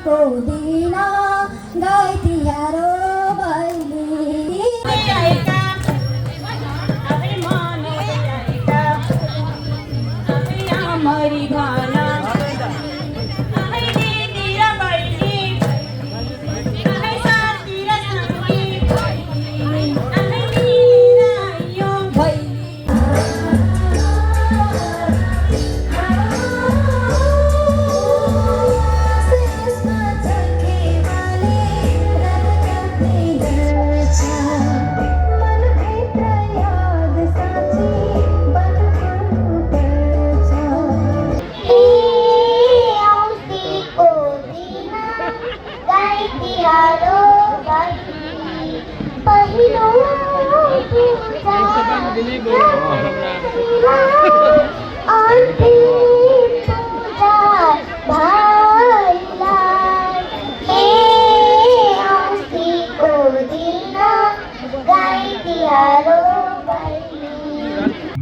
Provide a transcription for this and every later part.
कोदिना गाई तिहारो भैली मरी घाना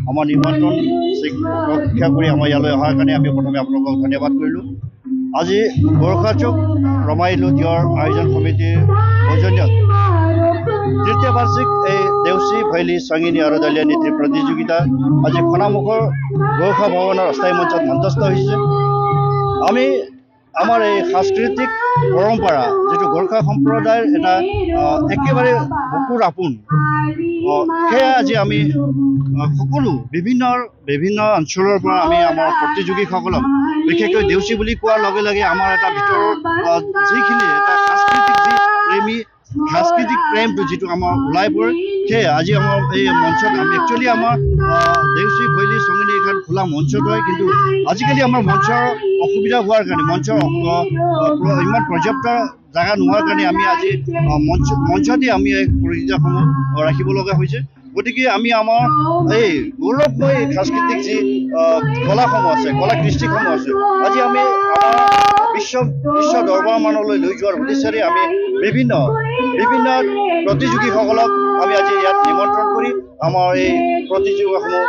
আমাৰ নিমন্ত্ৰণ ৰক্ষা কৰি আমাৰ ইয়ালৈ অহাৰ কাৰণে আমি প্ৰথমে আপোনালোকক ধন্যবাদ কৰিলোঁ। আজি গোৰ্খা চুক ৰমাইলো দিয়ৰ আয়োজন সমিতিৰ সৌজন্যত তৃতীয় বাৰ্ষিক এই দেউচী ভৈলী সংগীনী আৰু দলীয় নীতিৰ প্ৰতিযোগিতা আজি খনামুখৰ গোৰ্খা ভৱনৰ অস্থায়ী মঞ্চত মঞ্চস্থ হৈছে। আমি আমাৰ এই সাংস্কৃতিক পৰম্পৰা যিটো গোৰ্খা সম্প্ৰদায়ৰ এটা একেবাৰে বুকুৰ আপোন সেয়া আজি আমি সকলো বিভিন্ন অঞ্চলৰ পৰা আমি আমাৰ প্ৰতিযোগীসকলক বিশেষকৈ দেউচী বুলি কোৱাৰ লগে লগে আমাৰ এটা ভিতৰৰ যিখিনি এটা সাংস্কৃতিক প্ৰেমটো যিটো আমাৰ ওলাই পৰে সেয়ে আজি আমাৰ এই মঞ্চত আমি একচুৱেলি আমাৰ দেউচী ভৈলী সংগীনী এখন খোলা মঞ্চত হয়, কিন্তু আজিকালি আমাৰ মঞ্চৰ অসুবিধা হোৱাৰ কাৰণে মঞ্চৰ ইমান পৰ্যাপ্ত জাগা নোহোৱাৰ কাৰণে আমি আজি মঞ্চতে আমি এই প্ৰতিযোগিতাসমূহ ৰাখিব লগা হৈছে। গতিকে আমি আমাৰ এই গৌৰৱময় সাংস্কৃতিক যি কলাসমূহ আছে, কলা কৃষ্টিসমূহ আছে, আজি আমি আমাৰ বিশ্ব দৰবাৰমানলৈ লৈ যোৱাৰ উদ্দেশ্যেৰে আমি বিভিন্ন প্ৰতিযোগীসকলক আমি আজি ইয়াত নিমন্ত্ৰণ কৰি আমাৰ এই প্ৰতিযোগিতাসমূহ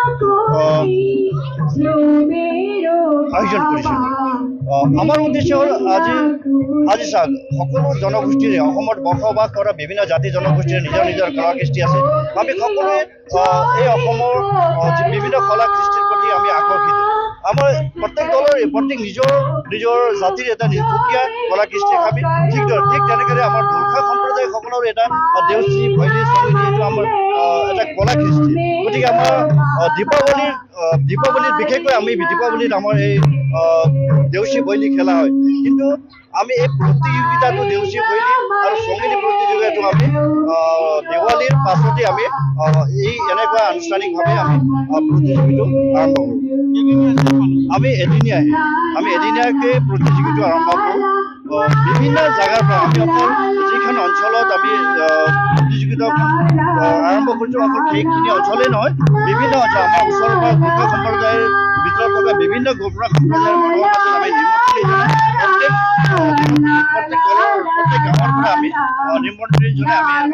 আয়োজন কৰিছোঁ। আমাৰ উদ্দেশ্য হ'ল আজি চাওক সকলো জনগোষ্ঠীৰে অসমত বসবাস কৰা বিভিন্ন জাতি জনগোষ্ঠীৰে নিজৰ কলা কৃষ্টি আছে। আমি সকলোৱে এই অসমৰ বিভিন্ন কলা কৃষ্টিৰ প্ৰতি আমি আকৰ্ষিত। আমাৰ প্ৰত্যেক দলৰে নিজৰ জাতিৰ এটা সুকীয়া কলা কৃষ্টি আমি ঠিক তেনেদৰে আমাৰ গোৰ্খা সম্প্ৰদায়সকলৰ এটা দেউচী ভৈলী সংগীত এইটো আমাৰ এটা কলা কৃষ্টি। গতিকে আমাৰ দীপাৱলীত বিশেষকৈ আমি দীপাৱলীত আমাৰ এই দেউচী ভৈলী খেলা হয়, কিন্তু আমি এই প্ৰতিযোগিতাটো দেউচী ভৈলী আৰু সংগীত প্ৰতিযোগিতাটো আমি দেৱালীৰ পাছতে আমি এই এনেকুৱা আনুষ্ঠানিকভাৱে আমি প্ৰতিযোগিতাটো আৰম্ভ কৰোঁ। আমি এদিনীয়াকৈ প্ৰতিযোগিতাটো আৰম্ভ কৰোঁ। বিভিন্ন জেগাৰ পৰা আমি অকল যিখন অঞ্চলত আমি প্ৰতিযোগিতা আৰম্ভ কৰিছোঁ অকল সেইখিনি অঞ্চলেই নহয়, বিভিন্ন অঞ্চল আমাৰ ওচৰৰ পৰা গোৰ্খা সম্প্ৰদায়ৰ ভিতৰত থকা বিভিন্ন গোৰ্খা সম্প্ৰদায়ৰ মানুহৰ মাজত আমি নিমন্ত্ৰণ প্ৰত্যেক গাঁৱৰ পৰা আমি নিমন্ত্ৰণ জনাই আমি